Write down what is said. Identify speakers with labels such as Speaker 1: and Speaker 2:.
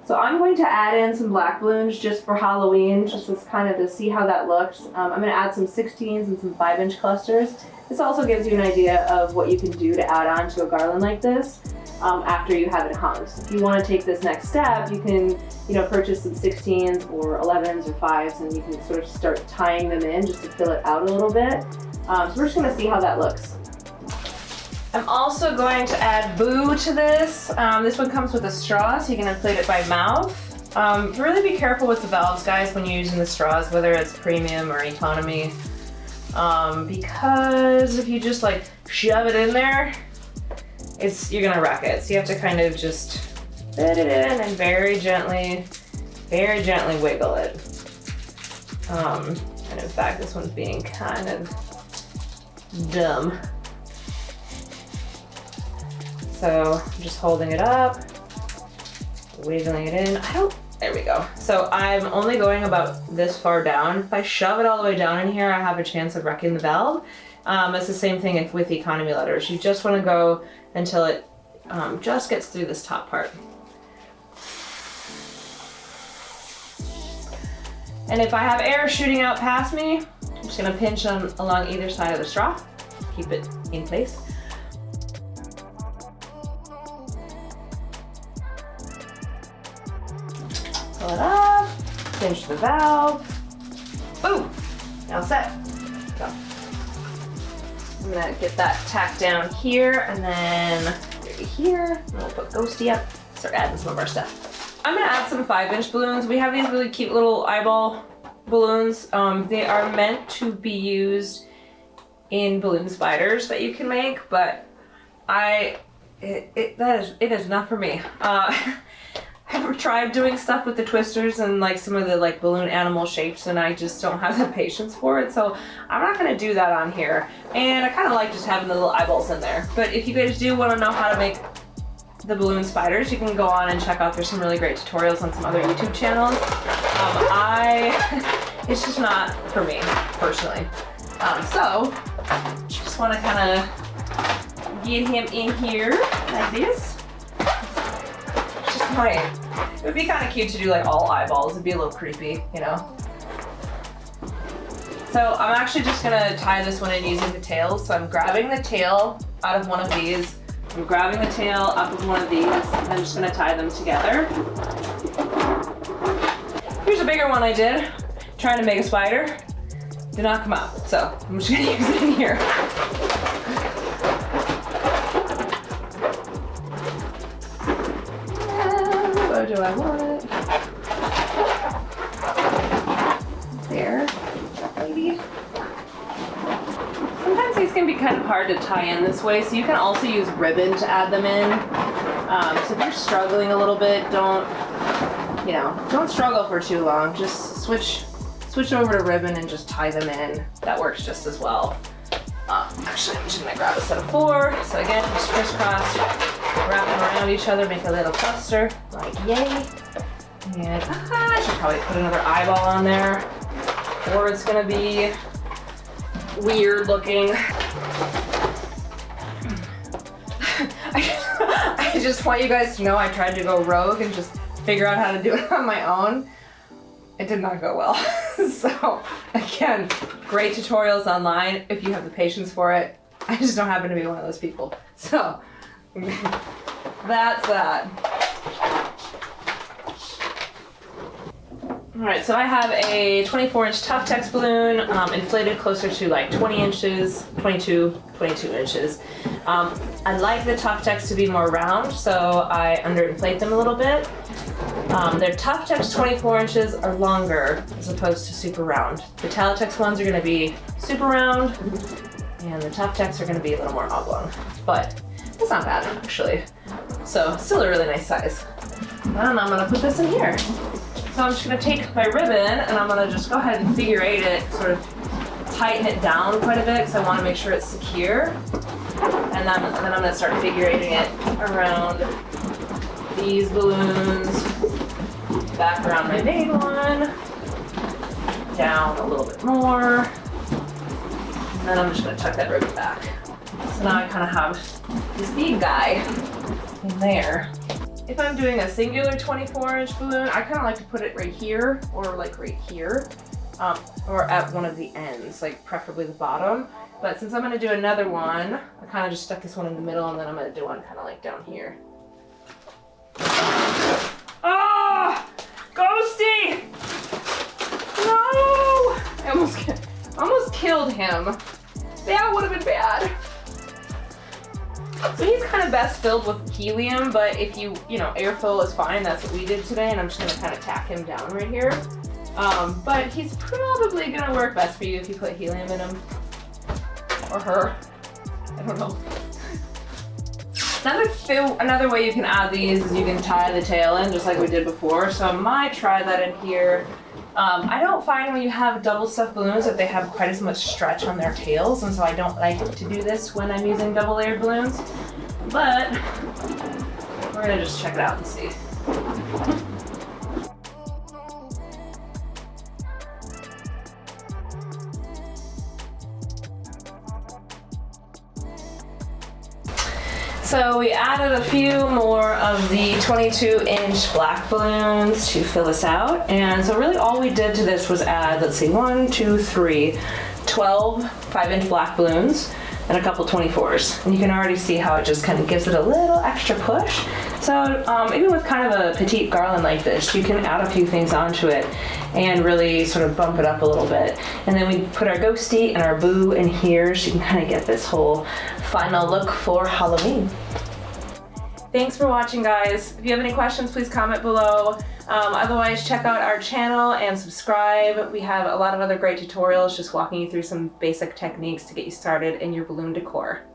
Speaker 1: So I'm going to add in some black balloons just for Halloween, just as kind of to see how that looks. I'm going to add some 16s and some 5-inch clusters. This also gives you an idea of what you can do to add on to a garland like this after you have it hung. So if you want to take this next step, you can, purchase some 16s or 11s or 5s, and you can sort of start tying them in just to fill it out a little bit. So we're just going to see how that looks. I'm also going to add Boo to this. This one comes with a straw, so you can inflate it by mouth. Really be careful with the valves, guys, when you're using the straws, whether it's premium or economy. Because if you just like shove it in there, you're gonna wreck it. So you have to kind of just fit it in and very gently wiggle it. And in fact, this one's being kind of dumb. So I'm just holding it up, wiggling it in. There we go. So I'm only going about this far down. If I shove it all the way down in here, I have a chance of wrecking the valve. It's the same thing with the economy letters. You just want to go until it just gets through this top part. And if I have air shooting out past me, I'm just gonna pinch along either side of the straw, keep it in place. Pull it up, pinch the valve. Boom! Now set. Go. I'm gonna get that tacked down here and then here. And we'll put Ghosty up, start adding some of our stuff. I'm gonna add some 5-inch balloons. We have these really cute little eyeball balloons. They are meant to be used in balloon spiders that you can make, but it is not for me. I've tried doing stuff with the twisters and like some of the like balloon animal shapes, and I just don't have the patience for it, so I'm not gonna do that on here. And I kind of like just having the little eyeballs in there. But if you guys do want to know how to make the balloon spiders, you can go on and check out, there's some really great tutorials on some other YouTube channels. It's just not for me personally. So just want to kind of get him in here like this. It would be kind of cute to do like all eyeballs. It'd be a little creepy, you know? So I'm actually just gonna tie this one in using the tails. So I'm grabbing the tail out of one of these. I'm grabbing the tail up of one of these, and I'm just gonna tie them together. Here's a bigger one I did, trying to make a spider. Did not come out, so I'm just gonna use it in here. Where do I want it? There, maybe. Sometimes these can be kind of hard to tie in this way, so you can also use ribbon to add them in. So if you're struggling a little bit, don't struggle for too long. Just switch over to ribbon and just tie them in. That works just as well. Actually, I'm just gonna grab a set of 4. So again, just crisscross, wrap them around each other, make a little cluster, like yay. And I should probably put another eyeball on there, or it's gonna be weird looking. I just want you guys to know I tried to go rogue and just figure out how to do it on my own. It did not go well. So again, great tutorials online if you have the patience for it. I just don't happen to be one of those people. So that's that. All right, so I have a 24-inch Tuftex balloon, inflated closer to like 20 inches, 22 inches. I like the Tuftex to be more round, so I underinflate them a little bit. Their Tuftex 24 inches are longer as opposed to super round. The Talitex ones are gonna be super round, and the Tuftex are gonna be a little more oblong. But it's not bad, actually. So still a really nice size. And I'm gonna put this in here. So I'm just gonna take my ribbon and I'm gonna just go ahead and figure 8 it, sort of tighten it down quite a bit because I wanna make sure it's secure. And then I'm gonna start figure 8ing it around these balloons, back around my main one, down a little bit more, and then I'm just gonna tuck that ribbon back. So now I kind of have this bead guy in there. If I'm doing a singular 24-inch balloon, I kind of like to put it right here or like right here, or at one of the ends, like preferably the bottom. But since I'm going to do another one, I kind of just stuck this one in the middle, and then I'm going to do one kind of like down here. Ah! Ghosty! No! I almost killed him. That would have been bad. So he's kind of best filled with helium, but if you know, airfill is fine. That's what we did today, and I'm just going to kind of tack him down right here. But he's probably going to work best for you if you put helium in him. Or her. I don't know. Another way you can add these is you can tie the tail in just like we did before. So I might try that in here. I don't find when you have double stuffed balloons that they have quite as much stretch on their tails, and so I don't like to do this when I'm using double layered balloons. But we're gonna just check it out and see. So we added a few more of the 22-inch black balloons to fill this out. And so really all we did to this was add, let's see, 1, 2, 3, 12 5-inch black balloons and a couple 24s. And you can already see how it just kind of gives it a little extra push. So even with kind of a petite garland like this, you can add a few things onto it and really sort of bump it up a little bit. And then we put our ghosty and our boo in here so you can kind of get this whole final look for Halloween. Thanks for watching, guys. If you have any questions, please comment below. Otherwise, check out our channel and subscribe. We have a lot of other great tutorials just walking you through some basic techniques to get you started in your balloon decor.